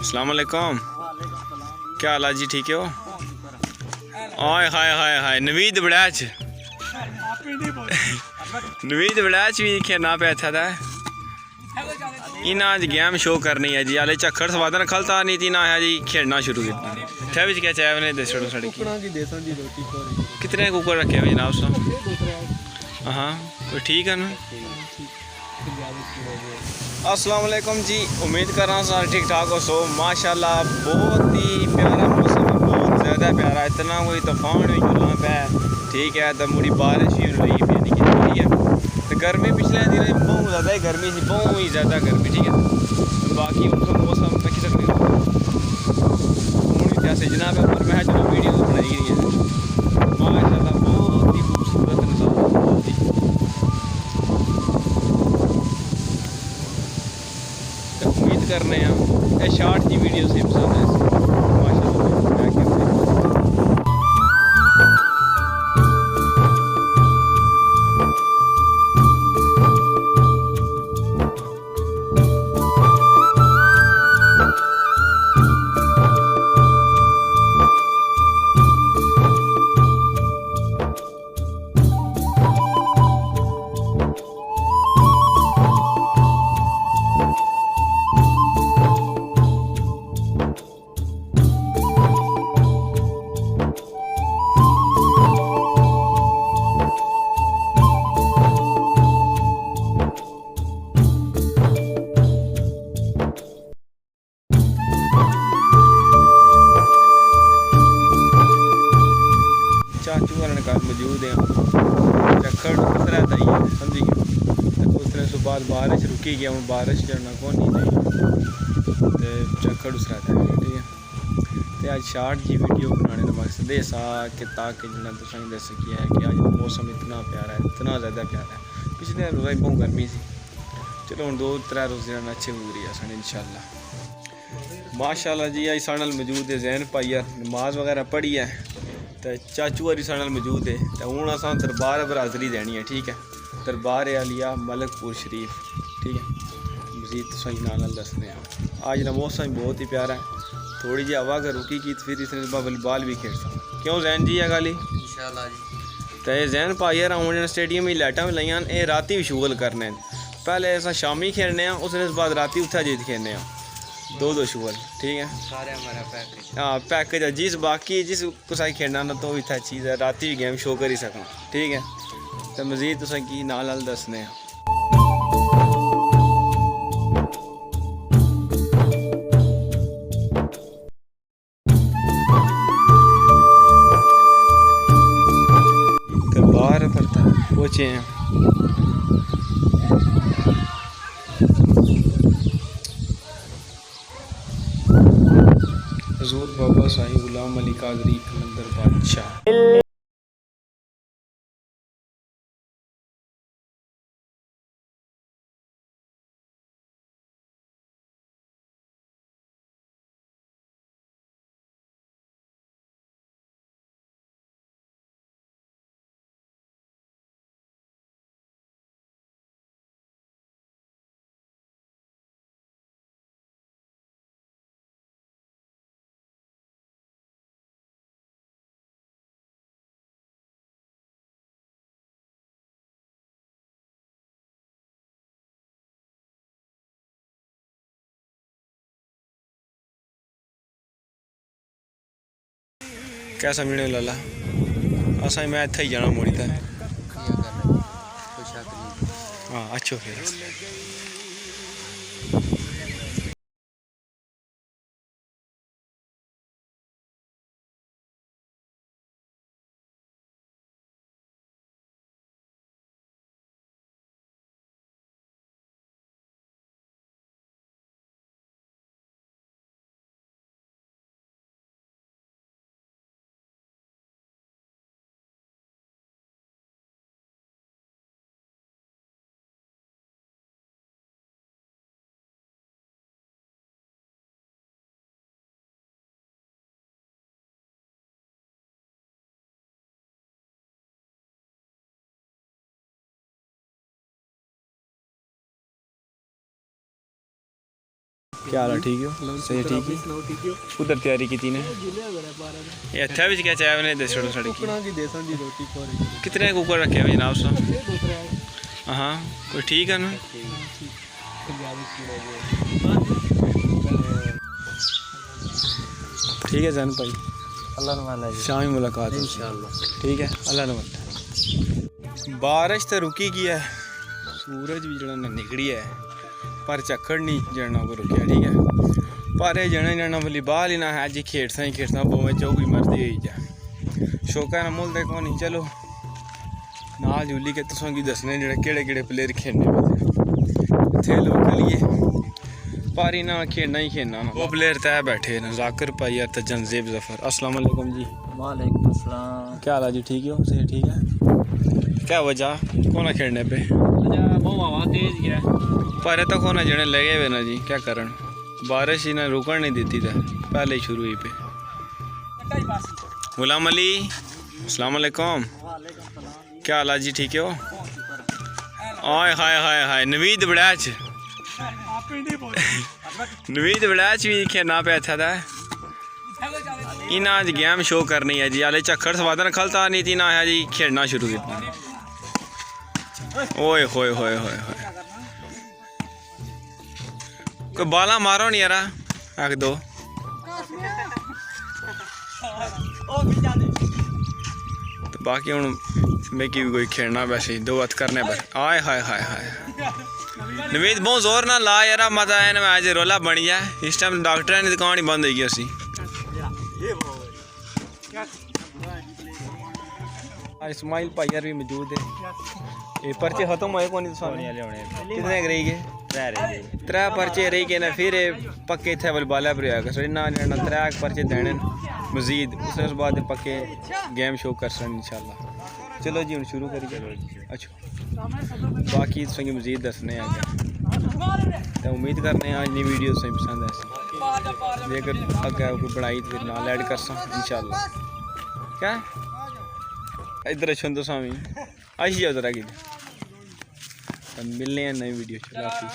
अस्सलाम वालेकुम। क्या हाल है जी, ठीक है हो? आय हाय हाय हाय नवीद बड़ैच नवीद बड़ैच भी खेलना पे अच्छा था। इन्हें अज गेम शो करनी है जी। हाले झक्खड़ सवादन खलता नहीं थी ना है जी खेलना शुरू किया। इत्थे बिच क्या चाय ने दस साड़ी कितने कुकर रखे हुए जनाब साहब? हाँ कोई ठीक है ना? अस्सलाम वालेकुम जी, उम्मीद कर रहा हूँ सारे ठीक ठाक हो। सो माशाल्लाह बहुत ही प्यारा मौसम है, बहुत ज़्यादा प्यारा। इतना कोई तूफान भी चलना पे ठीक है, तो मुड़ी बारिश भी रही पे नहीं ठीक है। तो गर्मी पिछले दिन में बहुत ज़्यादा ही गर्मी थी, बहुत ही ज़्यादा गर्मी ठीक है। तो बाकी उनका मौसम में किस सकते जैसे जनाब है, पर मैं चलो वीडियो तो बनाई गई है। माशाल्लाह बहुत ही खूबसूरत नज़ारा, बहुत ही उम्मीद करने हैं शॉर्ट जी वीडियो से पसंद है। चाचू वाले घर मौजूद हैं, झक्खड़ उस रहता ही है समझी गए। उस तरह से बाद बारिश रुकी गया, हूँ बारिश चढ़ना कौन नहीं तो झक्खड़ उस रहता है ठीक है। तो आज शॉर्ट जी वीडियो बनाने का मकसद है सा कि ताकि जिन्हें तुम दस सकिया है कि आज मौसम इतना प्यारा है, इतना ज़्यादा प्यारा है। पिछले रोज़ बहुत गर्मी थी, चलो हम 2-3 रोज़ अच्छे गुजरी है सन इंशाल्लाह। माशाल्लाह जी आज साढ़े मौजूद है जैन भाई नमाज वगैरह पढ़ी है, तो चाचू हरी साढ़े मौजूद है। तो हूँ अस दरबार पर हाज़री देनी है ठीक है, दरबार आलिया मलकपुर शरीफ ठीक है। मजीद सही नाल दसने आज का मौसम बहुत ही प्यारा है। थोड़ी जी हवा अगर रुकी की तो फिर इसने वॉलीबॉल भी खेल सकते क्यों जैन जी है गल इंशाल्लाह जी। तो जैन भाई हूँ स्टेडियम में लाइटा भी लाइया ये राती भी शुगल करने पहले अस शामी खेलने उसने बाद राती उत्थे जीत खेलने 2-2 शुगल ठीक है। सारे हमारा पैकेज हाँ पैकेज है जिस बाकी जिस कुछ खेलना ना तो इतना चीज़ है राती भी गेम शो करी सकना ठीक है। तो मजीद तुसें की नाल दसने दरबार पर पहुँचे हैं। हजूर बाबा साईं गुलाम अली कादरी कलंदर बादशाह। कैसा मिले लाला असा मैं इतना ही जाना मोड़ी था। हाँ अच्छो फिर क्या हाल है? ठीक हो? सही ठीक है। उधर तैयारी की ने ये अच्छा भी क्या चाहे उन्हें दे छोड़ो सड़क कितने कुकर रखे हुए जनाब साहब? हाँ कोई ठीक है ना? ठीक है जैन भाई, अल्लाह ने वाला शाम मुलाकात इंशाल्लाह। ठीक है, अल्लाह ने वाला। बारिश तो रुकी की है, सूरज भी जड़ा निकली है, पर झक्खड़ नहीं जड़ना को रुकिया। ठीक है, पर यह जने जाना वाली बाल ही ना है जी, खेड़सा बोवे जो कोई मर्जी हुई जा शौका ना मुल देखो नहीं। चलो ना जूली के तुसों की दसने जेह्ड़े केड़े केड़े प्लेयर खेलने इत्थे लोकल ही है, पर इना खेलना ही खेलना ना। वो प्लेयर तय बैठे न, जाकिर भाई और तजंजेब जफर। अस्सलाम वालेकुम जी। वालेकुम अस्सलाम। क्या हाल है जी? ठीक हो? सही ठीक है। क्या वजह कौन खेलने पे? बहुत हवा तेज है पर तो कौन जने लगे हुए ना जी, क्या करन? बारिश ही ना रुकन नहीं देती था, पहले ही शुरू हुई पे। गुलाम अली अस्सलाम वालेकुम। क्या हाल है जी? ठीक हो? आय हाय हाय हाय नवीद बड़ैच नवीद बड़ैच भी खेलना पे अच्छा था। इन्हें अज गेम शो करनी है जी, हाले झक्खड़ सवादन खलता नहीं थी ना है जी, खेलना शुरू किया। ओए होए होए होए होए कोई बाला मारो नहीं यार एक दो। तो बाकी हूँ मिगी भी कोई खेलना वैसे दो हथ करने पर। आए हाय हाय हाय नवीद बहुत जोर ना ला यार, मजा आया ना अज रोला बनी है। इस टाइम डॉक्टर की दुकान ही बंद हो गई असी। इस्माइल भाई यार भी मौजूद है। ये पर्चे खत्म होए कौन कितने रही गए? त्रै पर्चे रही गए ना, फिर पक्के इतने वाल बाला पर होया ना त्रै पर्चे देने मजीद, उस बाद पक्के गेम शो कर सन इंशाल्लाह। चलो जी हम शुरू करिए। अच्छा बाकी तुसेंगी मजीद दसने आगे तो उम्मीद करने आज नी वीडियो तुसेंगी पसंद है, जेकर अगर कोई बनाई तो फिर नाल ऐड कर सा इंशाल्लाह। क्या इधर छंदो स्वामी अच्छी जाओ जरा कि मिलने हैं नई वीडियो। चलो हाफिज़।